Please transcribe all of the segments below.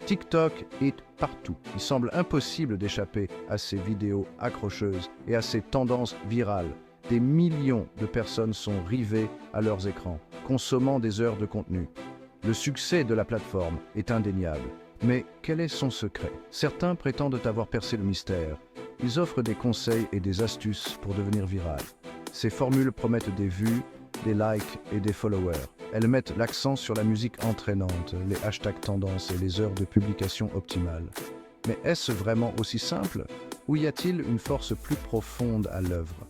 TikTok est partout. Il semble impossible d'échapper à ces vidéos accrocheuses et à ces tendances virales. Des millions de personnes sont rivées à leurs écrans, consommant des heures de contenu. Le succès de la plateforme est indéniable. Mais quel est son secret? Certains prétendent avoir percé le mystère. Ils offrent des conseils et des astuces pour devenir viral. Ces formules promettent des vues, des likes et des followers. Elles mettent l'accent sur la musique entraînante, les hashtags tendances et les heures de publication optimales. Mais est-ce vraiment aussi simple? Ou y a-t-il une force plus profonde à l'œuvre?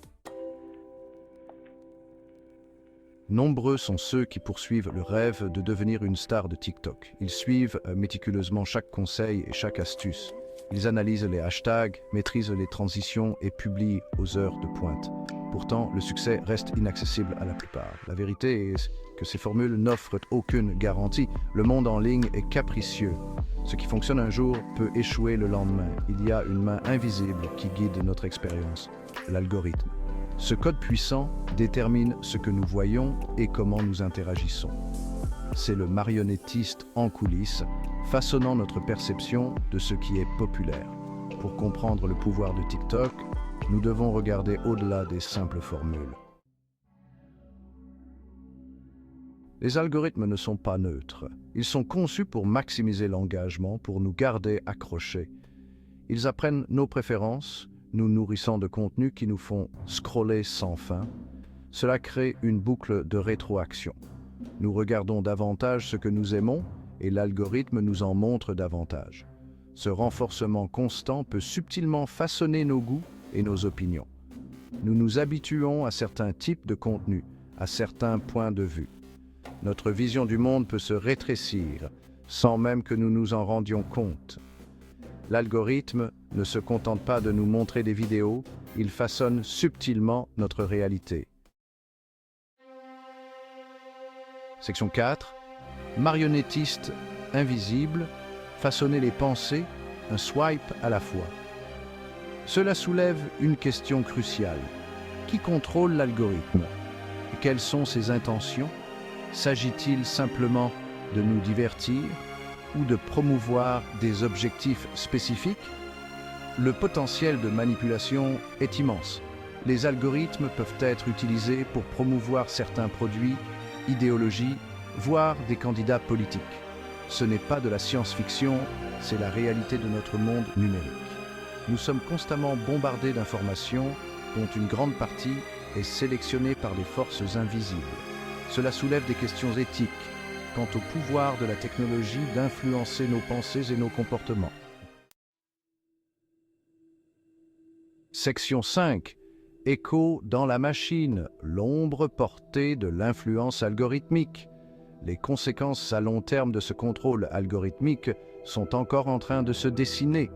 Nombreux sont ceux qui poursuivent le rêve de devenir une star de TikTok. Ils suivent méticuleusement chaque conseil et chaque astuce. Ils analysent les hashtags, maîtrisent les transitions et publient aux heures de pointe. Pourtant, le succès reste inaccessible à la plupart. La vérité est que ces formules n'offrent aucune garantie. Le monde en ligne est capricieux. Ce qui fonctionne un jour peut échouer le lendemain. Il y a une main invisible qui guide notre expérience, l'algorithme. Ce code puissant détermine ce que nous voyons et comment nous interagissons. C'est le marionnettiste en coulisses, façonnant notre perception de ce qui est populaire. Pour comprendre le pouvoir de TikTok, nous devons regarder au-delà des simples formules. Les algorithmes ne sont pas neutres. Ils sont conçus pour maximiser l'engagement, pour nous garder accrochés. Ils apprennent nos préférences, nous nourrissant de contenus qui nous font scroller sans fin. Cela crée une boucle de rétroaction. Nous regardons davantage ce que nous aimons et l'algorithme nous en montre davantage. Ce renforcement constant peut subtilement façonner nos goûts et nos opinions. Nous nous habituons à certains types de contenus, à certains points de vue. Notre vision du monde peut se rétrécir sans même que nous nous en rendions compte. L'algorithme ne se contente pas de nous montrer des vidéos, il façonne subtilement notre réalité. Section 4. Marionnettiste invisible, façonner les pensées, un swipe à la fois. Cela soulève une question cruciale. Qui contrôle l'algorithme? Et quelles sont ses intentions? S'agit-il simplement de nous divertir ou de promouvoir des objectifs spécifiques? Le potentiel de manipulation est immense. Les algorithmes peuvent être utilisés pour promouvoir certains produits, idéologies, voire des candidats politiques. Ce n'est pas de la science-fiction, c'est la réalité de notre monde numérique. Nous sommes constamment bombardés d'informations dont une grande partie est sélectionnée par des forces invisibles. Cela soulève des questions éthiques quant au pouvoir de la technologie d'influencer nos pensées et nos comportements. Section 5. Écho dans la machine, l'ombre portée de l'influence algorithmique. Les conséquences à long terme de ce contrôle algorithmique sont encore en train de se dessiner.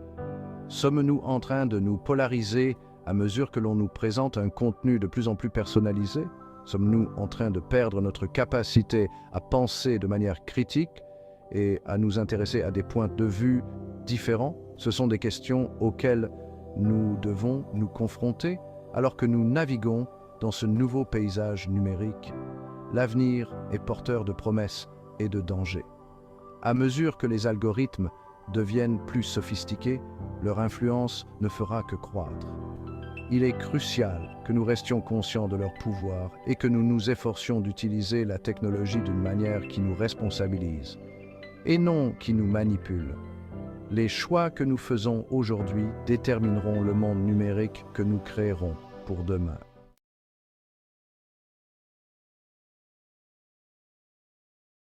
Sommes-nous en train de nous polariser à mesure que l'on nous présente un contenu de plus en plus personnalisé? Sommes-nous en train de perdre notre capacité à penser de manière critique et à nous intéresser à des points de vue différents? Ce sont des questions auxquelles nous devons nous confronter alors que nous naviguons dans ce nouveau paysage numérique. L'avenir est porteur de promesses et de dangers. À mesure que les algorithmes deviennent plus sophistiqués, leur influence ne fera que croître. Il est crucial que nous restions conscients de leur pouvoir et que nous nous efforcions d'utiliser la technologie d'une manière qui nous responsabilise et non qui nous manipule. Les choix que nous faisons aujourd'hui détermineront le monde numérique que nous créerons pour demain.